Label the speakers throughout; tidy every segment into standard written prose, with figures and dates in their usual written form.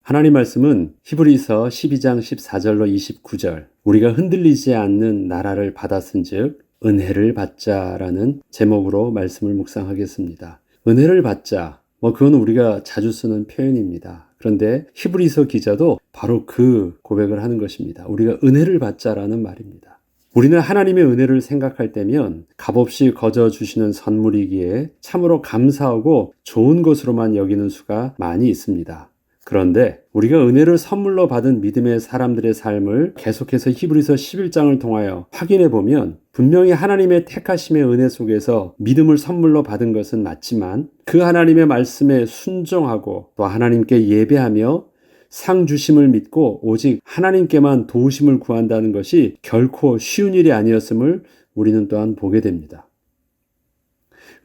Speaker 1: 하나님 말씀은 히브리서 12장 14절로 29절 우리가 흔들리지 않는 나라를 받았은즉 은혜를 받자라는 제목으로 말씀을 묵상하겠습니다. 은혜를 받자, 그건 우리가 자주 쓰는 표현입니다. 그런데 히브리서 기자도 바로 그 고백을 하는 것입니다. 우리가 은혜를 받자라는 말입니다. 우리는 하나님의 은혜를 생각할 때면 값없이 거저 주시는 선물이기에 참으로 감사하고 좋은 것으로만 여기는 수가 많이 있습니다. 그런데 우리가 은혜를 선물로 받은 믿음의 사람들의 삶을 계속해서 히브리서 11장을 통하여 확인해 보면 분명히 하나님의 택하심의 은혜 속에서 믿음을 선물로 받은 것은 맞지만 그 하나님의 말씀에 순종하고 또 하나님께 예배하며 상 주심을 믿고 오직 하나님께만 도우심을 구한다는 것이 결코 쉬운 일이 아니었음을 우리는 또한 보게 됩니다.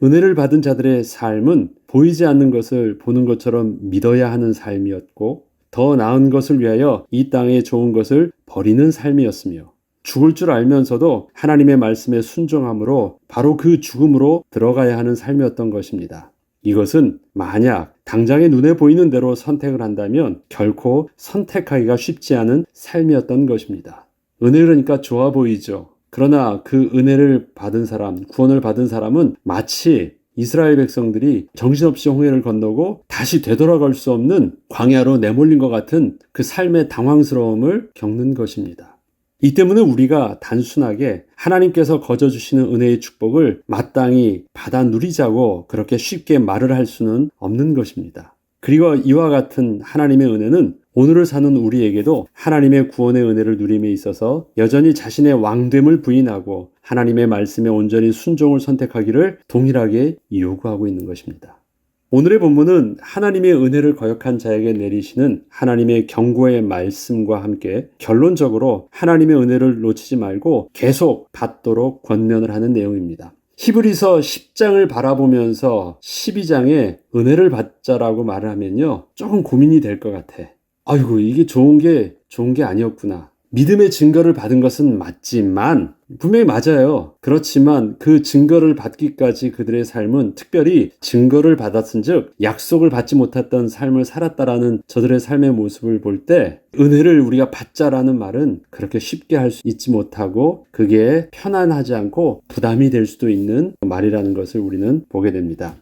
Speaker 1: 은혜를 받은 자들의 삶은 보이지 않는 것을 보는 것처럼 믿어야 하는 삶이었고 더 나은 것을 위하여 이 땅의 좋은 것을 버리는 삶이었으며 죽을 줄 알면서도 하나님의 말씀에 순종함으로 바로 그 죽음으로 들어가야 하는 삶이었던 것입니다. 이것은 만약 당장의 눈에 보이는 대로 선택을 한다면 결코 선택하기가 쉽지 않은 삶이었던 것입니다. 은혜 그러니까 좋아 보이죠. 그러나 그 은혜를 받은 사람, 구원을 받은 사람은 마치 이스라엘 백성들이 정신없이 홍해를 건너고 다시 되돌아갈 수 없는 광야로 내몰린 것 같은 그 삶의 당황스러움을 겪는 것입니다. 이 때문에 우리가 단순하게 하나님께서 거저 주시는 은혜의 축복을 마땅히 받아 누리자고 그렇게 쉽게 말을 할 수는 없는 것입니다. 그리고 이와 같은 하나님의 은혜는 오늘을 사는 우리에게도 하나님의 구원의 은혜를 누림에 있어서 여전히 자신의 왕됨을 부인하고 하나님의 말씀에 온전히 순종을 선택하기를 동일하게 요구하고 있는 것입니다. 오늘의 본문은 하나님의 은혜를 거역한 자에게 내리시는 하나님의 경고의 말씀과 함께 결론적으로 하나님의 은혜를 놓치지 말고 계속 받도록 권면을 하는 내용입니다. 히브리서 10장을 바라보면서 12장에 은혜를 받자라고 말을 하면요, 조금 고민이 될 것 같아. 아이고, 이게 좋은 게 아니었구나. 믿음의 증거를 받은 것은 맞지만, 분명히 맞아요. 그렇지만 그 증거를 받기까지 그들의 삶은 특별히 증거를 받았은즉 약속을 받지 못했던 삶을 살았다라는 저들의 삶의 모습을 볼 때 은혜를 우리가 받자라는 말은 그렇게 쉽게 할 수 있지 못하고 그게 편안하지 않고 부담이 될 수도 있는 말이라는 것을 우리는 보게 됩니다.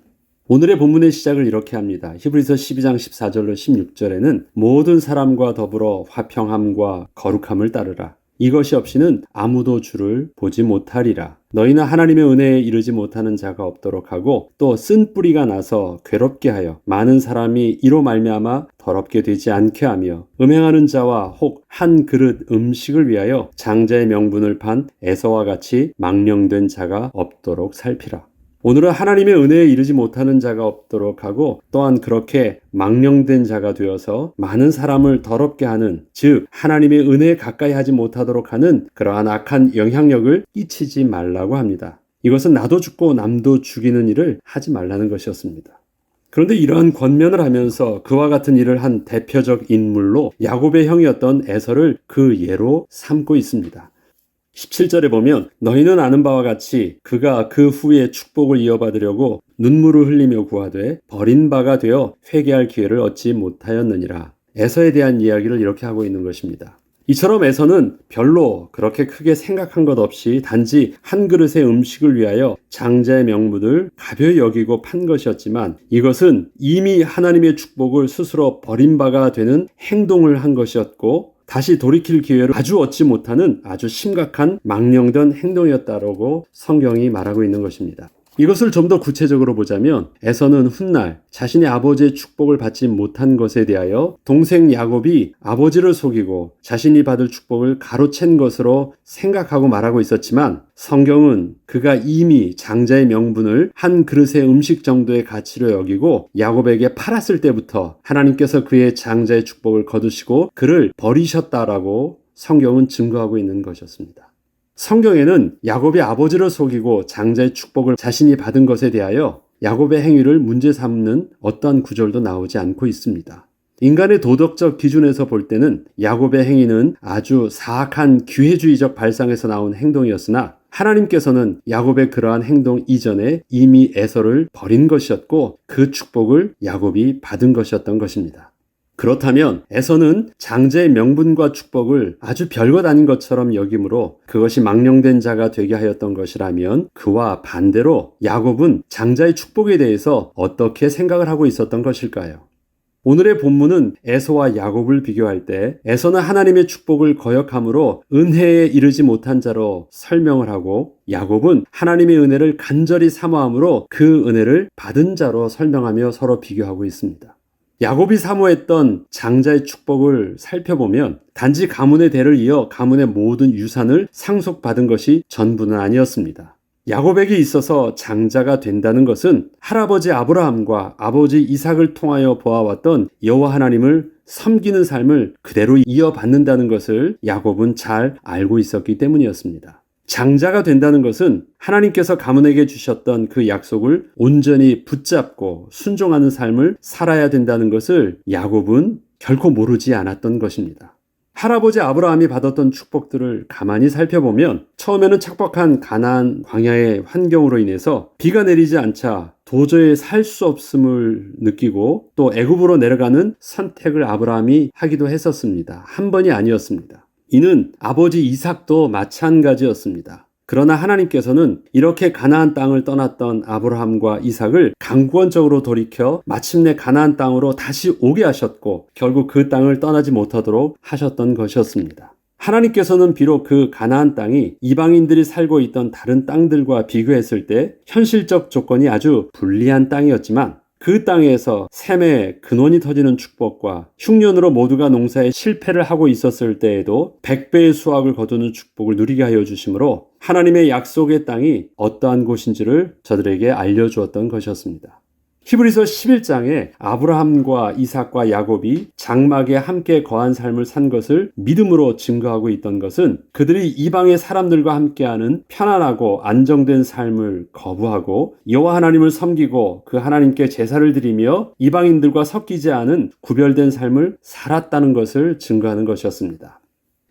Speaker 1: 오늘의 본문의 시작을 이렇게 합니다. 히브리서 12장 14절로 16절에는 모든 사람과 더불어 화평함과 거룩함을 따르라. 이것이 없이는 아무도 주를 보지 못하리라. 너희는 하나님의 은혜에 이르지 못하는 자가 없도록 하고 또 쓴 뿌리가 나서 괴롭게 하여 많은 사람이 이로 말미암아 더럽게 되지 않게 하며 음행하는 자와 혹 한 그릇 음식을 위하여 장자의 명분을 판 에서와 같이 망령된 자가 없도록 살피라. 오늘은 하나님의 은혜에 이르지 못하는 자가 없도록 하고 또한 그렇게 망령된 자가 되어서 많은 사람을 더럽게 하는, 즉 하나님의 은혜에 가까이 하지 못하도록 하는 그러한 악한 영향력을 끼치지 말라고 합니다. 이것은 나도 죽고 남도 죽이는 일을 하지 말라는 것이었습니다. 그런데 이러한 권면을 하면서 그와 같은 일을 한 대표적 인물로 야곱의 형이었던 에서를 그 예로 삼고 있습니다. 17절에 보면 너희는 아는 바와 같이 그가 그 후에 축복을 이어받으려고 눈물을 흘리며 구하되 버린 바가 되어 회개할 기회를 얻지 못하였느니라. 에서에 대한 이야기를 이렇게 하고 있는 것입니다. 이처럼 에서는 별로 그렇게 크게 생각한 것 없이 단지 한 그릇의 음식을 위하여 장자의 명분을 가벼이 여기고 판 것이었지만 이것은 이미 하나님의 축복을 스스로 버린 바가 되는 행동을 한 것이었고 다시 돌이킬 기회를 아주 얻지 못하는 아주 심각한 망령된 행동이었다라고 성경이 말하고 있는 것입니다. 이것을 좀 더 구체적으로 보자면 에서는 훗날 자신의 아버지의 축복을 받지 못한 것에 대하여 동생 야곱이 아버지를 속이고 자신이 받을 축복을 가로챈 것으로 생각하고 말하고 있었지만 성경은 그가 이미 장자의 명분을 한 그릇의 음식 정도의 가치로 여기고 야곱에게 팔았을 때부터 하나님께서 그의 장자의 축복을 거두시고 그를 버리셨다라고 성경은 증거하고 있는 것이었습니다. 성경에는 야곱이 아버지를 속이고 장자의 축복을 자신이 받은 것에 대하여 야곱의 행위를 문제 삼는 어떠한 구절도 나오지 않고 있습니다. 인간의 도덕적 기준에서 볼 때는 야곱의 행위는 아주 사악한 기회주의적 발상에서 나온 행동이었으나 하나님께서는 야곱의 그러한 행동 이전에 이미 에서를 버린 것이었고 그 축복을 야곱이 받은 것이었던 것입니다. 그렇다면 에서는 장자의 명분과 축복을 아주 별것 아닌 것처럼 여기므로 그것이 망령된 자가 되게 하였던 것이라면, 그와 반대로 야곱은 장자의 축복에 대해서 어떻게 생각을 하고 있었던 것일까요? 오늘의 본문은 에서와 야곱을 비교할 때 에서는 하나님의 축복을 거역함으로 은혜에 이르지 못한 자로 설명을 하고, 야곱은 하나님의 은혜를 간절히 사모함으로 그 은혜를 받은 자로 설명하며 서로 비교하고 있습니다. 야곱이 사모했던 장자의 축복을 살펴보면 단지 가문의 대를 이어 가문의 모든 유산을 상속받은 것이 전부는 아니었습니다. 야곱에게 있어서 장자가 된다는 것은 할아버지 아브라함과 아버지 이삭을 통하여 보아왔던 여호와 하나님을 섬기는 삶을 그대로 이어받는다는 것을 야곱은 잘 알고 있었기 때문이었습니다. 장자가 된다는 것은 하나님께서 가문에게 주셨던 그 약속을 온전히 붙잡고 순종하는 삶을 살아야 된다는 것을 야곱은 결코 모르지 않았던 것입니다. 할아버지 아브라함이 받았던 축복들을 가만히 살펴보면 처음에는 척박한 가나안 광야의 환경으로 인해서 비가 내리지 않자 도저히 살 수 없음을 느끼고 또 애굽으로 내려가는 선택을 아브라함이 하기도 했었습니다. 한 번이 아니었습니다. 이는 아버지 이삭도 마찬가지였습니다. 그러나 하나님께서는 이렇게 가나안 땅을 떠났던 아브라함과 이삭을 강권적으로 돌이켜 마침내 가나안 땅으로 다시 오게 하셨고 결국 그 땅을 떠나지 못하도록 하셨던 것이었습니다. 하나님께서는 비록 그 가나안 땅이 이방인들이 살고 있던 다른 땅들과 비교했을 때 현실적 조건이 아주 불리한 땅이었지만 그 땅에서 샘의 근원이 터지는 축복과 흉년으로 모두가 농사에 실패를 하고 있었을 때에도 100배의 수확을 거두는 축복을 누리게 하여 주심으로 하나님의 약속의 땅이 어떠한 곳인지를 저들에게 알려주었던 것이었습니다. 히브리서 11장에 아브라함과 이삭과 야곱이 장막에 함께 거한 삶을 산 것을 믿음으로 증거하고 있던 것은 그들이 이방의 사람들과 함께하는 편안하고 안정된 삶을 거부하고 여호와 하나님을 섬기고 그 하나님께 제사를 드리며 이방인들과 섞이지 않은 구별된 삶을 살았다는 것을 증거하는 것이었습니다.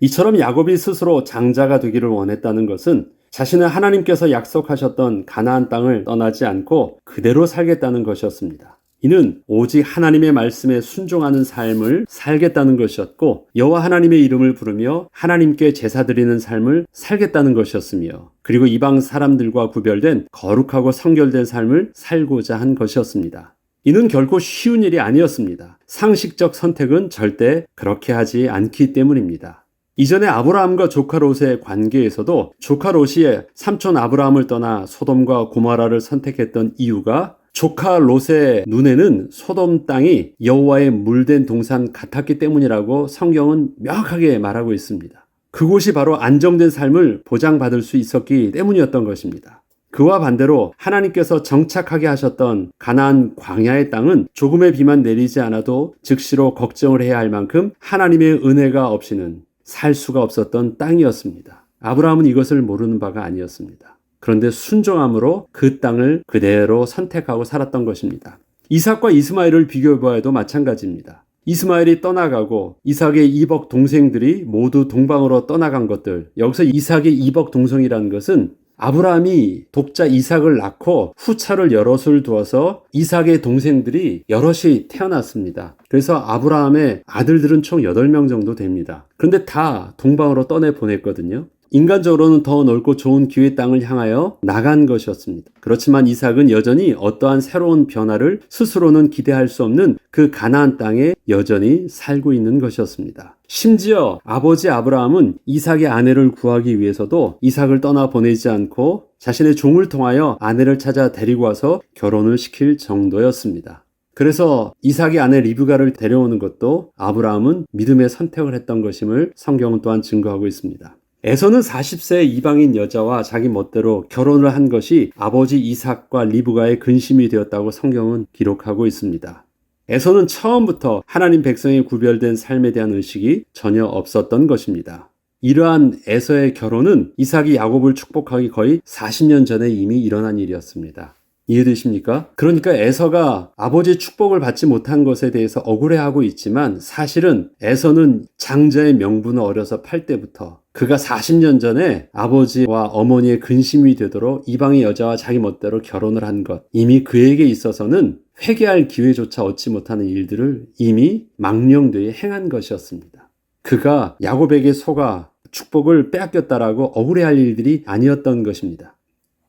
Speaker 1: 이처럼 야곱이 스스로 장자가 되기를 원했다는 것은 자신은 하나님께서 약속하셨던 가나안 땅을 떠나지 않고 그대로 살겠다는 것이었습니다. 이는 오직 하나님의 말씀에 순종하는 삶을 살겠다는 것이었고 여호와 하나님의 이름을 부르며 하나님께 제사 드리는 삶을 살겠다는 것이었으며 그리고 이방 사람들과 구별된 거룩하고 성결된 삶을 살고자 한 것이었습니다. 이는 결코 쉬운 일이 아니었습니다. 상식적 선택은 절대 그렇게 하지 않기 때문입니다. 이전에 아브라함과 조카 롯의 관계에서도 조카 롯이 삼촌 아브라함을 떠나 소돔과 고모라를 선택했던 이유가 조카 롯의 눈에는 소돔 땅이 여호와의 물된 동산 같았기 때문이라고 성경은 명확하게 말하고 있습니다. 그곳이 바로 안정된 삶을 보장받을 수 있었기 때문이었던 것입니다. 그와 반대로 하나님께서 정착하게 하셨던 가나안 광야의 땅은 조금의 비만 내리지 않아도 즉시로 걱정을 해야 할 만큼 하나님의 은혜가 없이는 살 수가 없었던 땅이었습니다. 아브라함은 이것을 모르는 바가 아니었습니다. 그런데 순종함으로 그 땅을 그대로 선택하고 살았던 것입니다. 이삭과 이스마엘을 비교해봐도 마찬가지입니다. 이스마엘이 떠나가고 이삭의 이복 동생들이 모두 동방으로 떠나간 것들, 여기서 이삭의 이복 동생이라는 것은 아브라함이 독자 이삭을 낳고 후차를 여럿을 두어서 이삭의 동생들이 여럿이 태어났습니다. 그래서 아브라함의 아들들은 총 8명 정도 됩니다. 그런데 다 동방으로 떠내보냈거든요. 인간적으로는 더 넓고 좋은 기회 땅을 향하여 나간 것이었습니다. 그렇지만 이삭은 여전히 어떠한 새로운 변화를 스스로는 기대할 수 없는 그 가나안 땅에 여전히 살고 있는 것이었습니다. 심지어 아버지 아브라함은 이삭의 아내를 구하기 위해서도 이삭을 떠나보내지 않고 자신의 종을 통하여 아내를 찾아 데리고 와서 결혼을 시킬 정도였습니다. 그래서 이삭의 아내 리브가를 데려오는 것도 아브라함은 믿음의 선택을 했던 것임을 성경은 또한 증거하고 있습니다. 에서는 40세 이방인 여자와 자기 멋대로 결혼을 한 것이 아버지 이삭과 리브가의 근심이 되었다고 성경은 기록하고 있습니다. 에서는 처음부터 하나님 백성의 구별된 삶에 대한 의식이 전혀 없었던 것입니다. 이러한 에서의 결혼은 이삭이 야곱을 축복하기 거의 40년 전에 이미 일어난 일이었습니다. 이해되십니까? 그러니까 에서가 아버지의 축복을 받지 못한 것에 대해서 억울해하고 있지만 사실은 에서는 장자의 명분을 어려서 팔 때부터 그가 40년 전에 아버지와 어머니의 근심이 되도록 이방의 여자와 자기 멋대로 결혼을 한 것, 이미 그에게 있어서는 회개할 기회조차 얻지 못하는 일들을 이미 망령되이 행한 것이었습니다. 그가 야곱에게 속아 축복을 빼앗겼다라고 억울해할 일들이 아니었던 것입니다.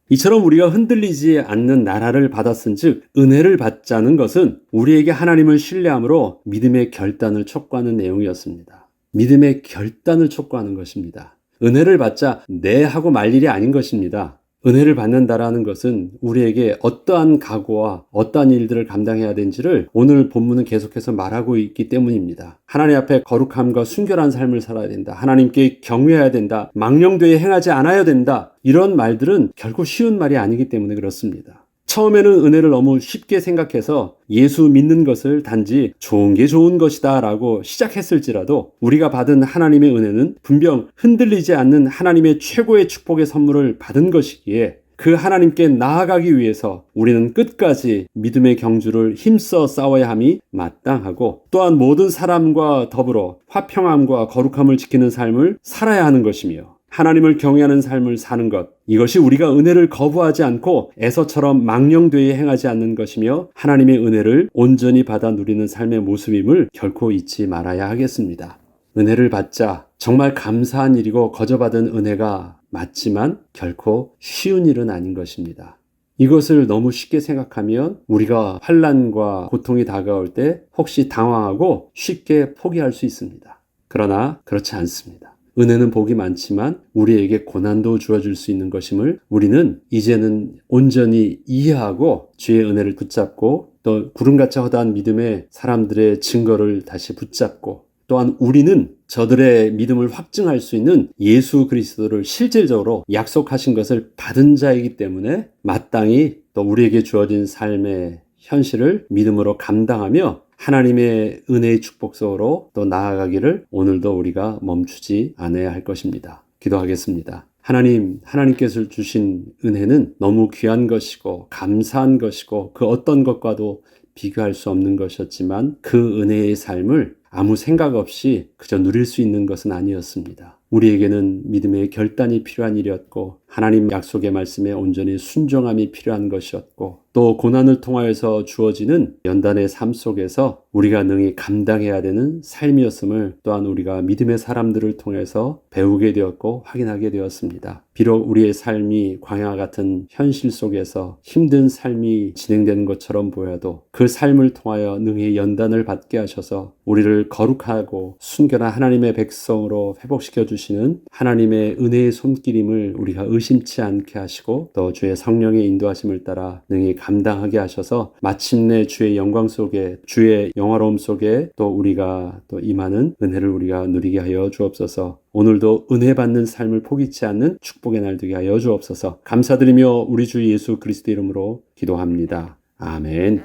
Speaker 1: 이처럼 우리가 흔들리지 않는 나라를 받았은즉 은혜를 받자는 것은 우리에게 하나님을 신뢰함으로 믿음의 결단을 촉구하는 내용이었습니다. 믿음의 결단을 촉구하는 것입니다. 은혜를 받자 네 하고 말 일이 아닌 것입니다. 은혜를 받는다라는 것은 우리에게 어떠한 각오와 어떠한 일들을 감당해야 되는지를 오늘 본문은 계속해서 말하고 있기 때문입니다. 하나님 앞에 거룩함과 순결한 삶을 살아야 된다. 하나님께 경외해야 된다. 망령되이 행하지 않아야 된다. 이런 말들은 결코 쉬운 말이 아니기 때문에 그렇습니다. 처음에는 은혜를 너무 쉽게 생각해서 예수 믿는 것을 단지 좋은 게 좋은 것이다 라고 시작했을지라도 우리가 받은 하나님의 은혜는 분명 흔들리지 않는 하나님의 최고의 축복의 선물을 받은 것이기에 그 하나님께 나아가기 위해서 우리는 끝까지 믿음의 경주를 힘써 싸워야 함이 마땅하고 또한 모든 사람과 더불어 화평함과 거룩함을 지키는 삶을 살아야 하는 것이며 하나님을 경외하는 삶을 사는 것, 이것이 우리가 은혜를 거부하지 않고 에서처럼 망령되이 행하지 않는 것이며 하나님의 은혜를 온전히 받아 누리는 삶의 모습임을 결코 잊지 말아야 하겠습니다. 은혜를 받자 정말 감사한 일이고 거저받은 은혜가 맞지만 결코 쉬운 일은 아닌 것입니다. 이것을 너무 쉽게 생각하면 우리가 환난과 고통이 다가올 때 혹시 당황하고 쉽게 포기할 수 있습니다. 그러나 그렇지 않습니다. 은혜는 복이 많지만 우리에게 고난도 주어줄 수 있는 것임을 우리는 이제는 온전히 이해하고 주의 은혜를 붙잡고 또 구름같이 허다한 믿음의 사람들의 증거를 다시 붙잡고 또한 우리는 저들의 믿음을 확증할 수 있는 예수 그리스도를 실질적으로 약속하신 것을 받은 자이기 때문에 마땅히 또 우리에게 주어진 삶의 현실을 믿음으로 감당하며 하나님의 은혜의 축복 속으로 또 나아가기를 오늘도 우리가 멈추지 않아야 할 것입니다. 기도하겠습니다. 하나님께서 주신 은혜는 너무 귀한 것이고 감사한 것이고 그 어떤 것과도 비교할 수 없는 것이었지만 그 은혜의 삶을 아무 생각 없이 그저 누릴 수 있는 것은 아니었습니다. 우리에게는 믿음의 결단이 필요한 일이었고 하나님 약속의 말씀에 온전히 순종함이 필요한 것이었고 또 고난을 통하여서 주어지는 연단의 삶 속에서 우리가 능히 감당해야 되는 삶이었음을 또한 우리가 믿음의 사람들을 통해서 배우게 되었고 확인하게 되었습니다. 비록 우리의 삶이 광야 같은 현실 속에서 힘든 삶이 진행되는 것처럼 보여도 그 삶을 통하여 능히 연단을 받게 하셔서 우리를 거룩하고 순결한 하나님의 백성으로 회복시켜 주시는 하나님의 은혜의 손길임을 우리가 의심치 않게 하시고 또 주의 성령의 인도하심을 따라 능히 감당하게 하셔서 마침내 주의 영광 속에 주의 영화로움 속에 또 우리가 또 임하는 은혜를 우리가 누리게 하여 주옵소서. 오늘도 은혜 받는 삶을 포기치 않는 축복의 날 되게 하여 주옵소서. 감사드리며 우리 주 예수 그리스도 이름으로 기도합니다. 아멘.